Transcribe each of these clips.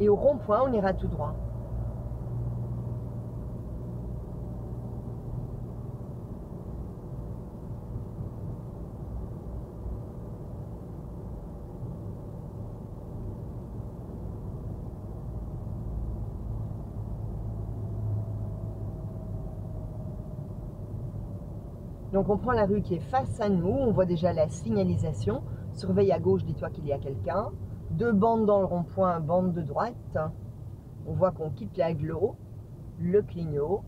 Et au rond-point, on ira tout droit. Donc on prend la rue qui est face à nous, on voit déjà la signalisation. Surveille à gauche, dis-toi qu'il y a quelqu'un. 2 bandes dans le rond-point, bande de droite. On voit qu'on quitte l'agglo, le clignot.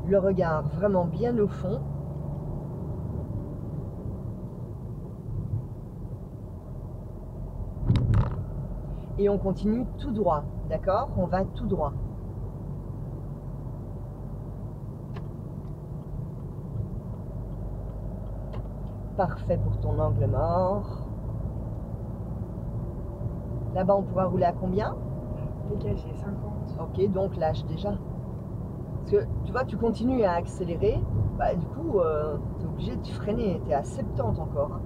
Le regard vraiment bien au fond. Et on continue tout droit, d'accord? On va tout droit. Parfait pour ton angle mort. Là-bas, on pourra rouler à combien? Dégagé, 50. Ok, donc lâche déjà. Parce que tu vois, tu continues à accélérer, bah, du coup, tu es obligé de freiner. Tu es à 70 encore. Hein.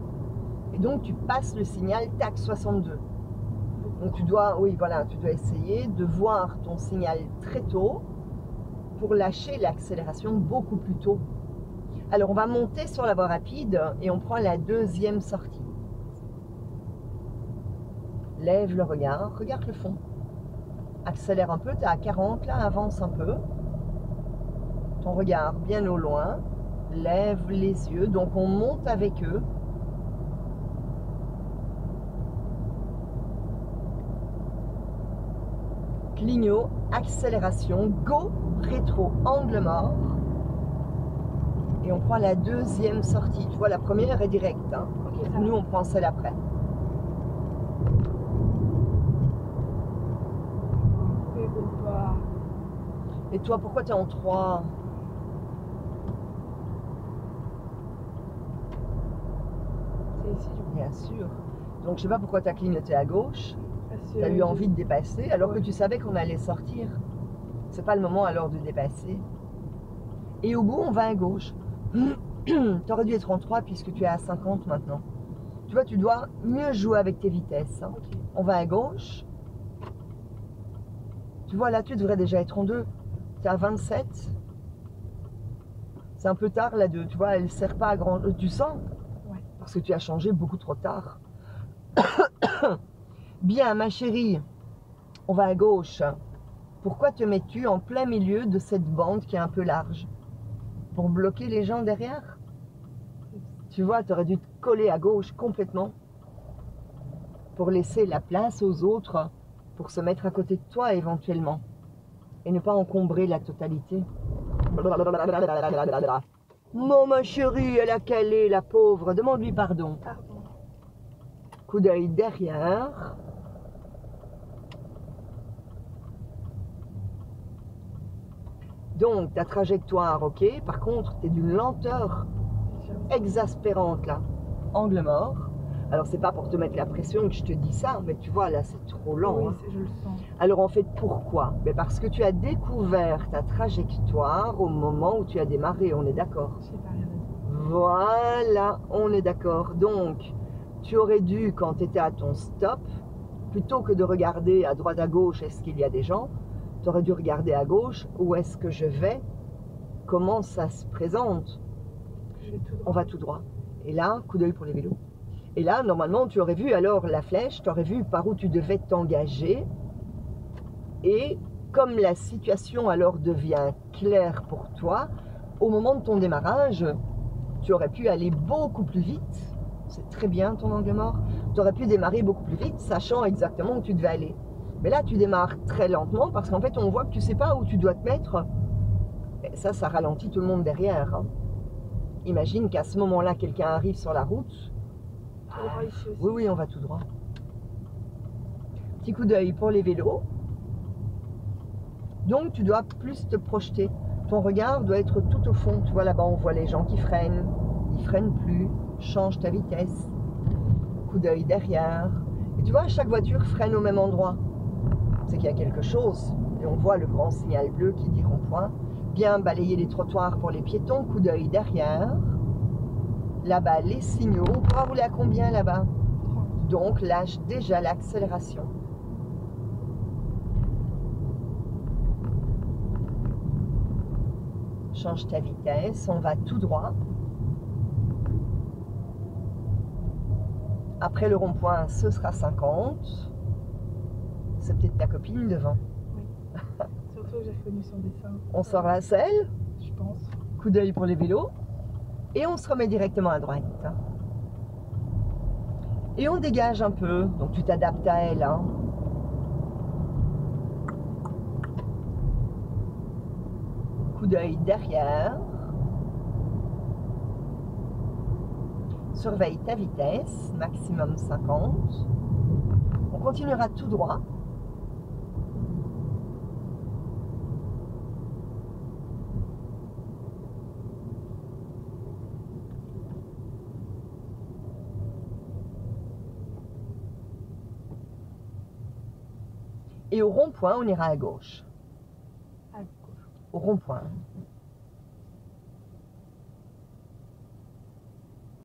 Et donc, tu passes le signal, tac, 62. Donc, tu dois, oui, voilà, tu dois essayer de voir ton signal très tôt pour lâcher l'accélération beaucoup plus tôt. Alors, on va monter sur la voie rapide et on prend la deuxième sortie. Lève le regard, regarde le fond. Accélère un peu, tu es à 40, là, avance un peu. Ton regard bien au loin. Lève les yeux, donc on monte avec eux. Clignot, accélération, go, rétro, angle mort. Et on prend la deuxième sortie. Tu vois, la première est directe. Hein. Okay, nous, on prend celle après. Et toi, pourquoi tu es en 3? C'est ici, du coup. Bien sûr. Donc, je sais pas pourquoi tu as clignoté à gauche. Tu as eu j'ai envie de dépasser alors ouais. que tu savais qu'on allait sortir. C'est pas le moment alors de dépasser. Et au bout, on va à gauche. Tu aurais dû être en 3 puisque tu es à 50 maintenant. Tu vois, tu dois mieux jouer avec tes vitesses. Hein. Okay. On va à gauche. Tu vois, là, tu devrais déjà être en 2. Tu es à 27. C'est un peu tard, la 2. Tu vois, elle ne sert pas à grand... Tu sens? Ouais. Parce que tu as changé beaucoup trop tard. Bien, ma chérie, on va à gauche. Pourquoi te mets-tu en plein milieu de cette bande qui est un peu large? Pour bloquer les gens derrière? Tu vois, tu aurais dû te coller à gauche complètement pour laisser la place aux autres pour se mettre à côté de toi éventuellement et ne pas encombrer la totalité. Mon ma chérie, elle a calé, la pauvre. Demande-lui pardon. Pardon. Coup d'œil derrière. Donc, ta trajectoire, ok. Par contre, tu es d'une lenteur exaspérante, là. Angle mort. Alors, c'est pas pour te mettre la pression que je te dis ça, mais tu vois, là, c'est trop lent. Oui, hein. je le sens. Alors, en fait, pourquoi? Mais parce que tu as découvert ta trajectoire au moment où tu as démarré, on est d'accord? J'ai pas rien à dire. Voilà, on est d'accord. Donc, tu aurais dû, quand tu étais à ton stop, plutôt que de regarder à droite à gauche, est-ce qu'il y a des gens, tu aurais dû regarder à gauche, où est-ce que je vais, comment ça se présente. On va tout droit. Et là, coup d'œil pour les vélos. Et là, normalement, tu aurais vu alors la flèche, tu aurais vu par où tu devais t'engager. Et comme la situation alors devient claire pour toi, au moment de ton démarrage, tu aurais pu aller beaucoup plus vite. C'est très bien ton angle mort. Tu aurais pu démarrer beaucoup plus vite, sachant exactement où tu devais aller. Mais là, tu démarres très lentement parce qu'en fait, on voit que tu ne sais pas où tu dois te mettre. Et ça ralentit tout le monde derrière. Hein. Imagine qu'à ce moment-là, quelqu'un arrive sur la route. Oui, on va tout droit. Petit coup d'œil pour les vélos. Donc, tu dois plus te projeter. Ton regard doit être tout au fond. Tu vois, là-bas, on voit les gens qui freinent. Ils freinent plus. Change ta vitesse. Coup d'œil derrière. Et tu vois, chaque voiture freine au même endroit. C'est qu'il y a quelque chose. Et on voit le grand signal bleu qui dit rond-point. Bien balayer les trottoirs pour les piétons, coup d'œil derrière. Là-bas, les signaux. On pourra rouler à combien là-bas? 30. Donc, lâche déjà l'accélération. Change ta vitesse, on va tout droit. Après le rond-point, ce sera 50. C'est peut-être ta copine devant. Oui. Surtout que j'ai reconnu son dessin. On sort la selle, Je pense. coup d'œil pour les vélos. Et on se remet directement à droite. Et on dégage un peu, donc tu t'adaptes à elle. Hein. Coup d'œil derrière. Surveille ta vitesse, maximum 50. On continuera tout droit. Et au rond-point, on ira à gauche. À gauche. Au rond-point.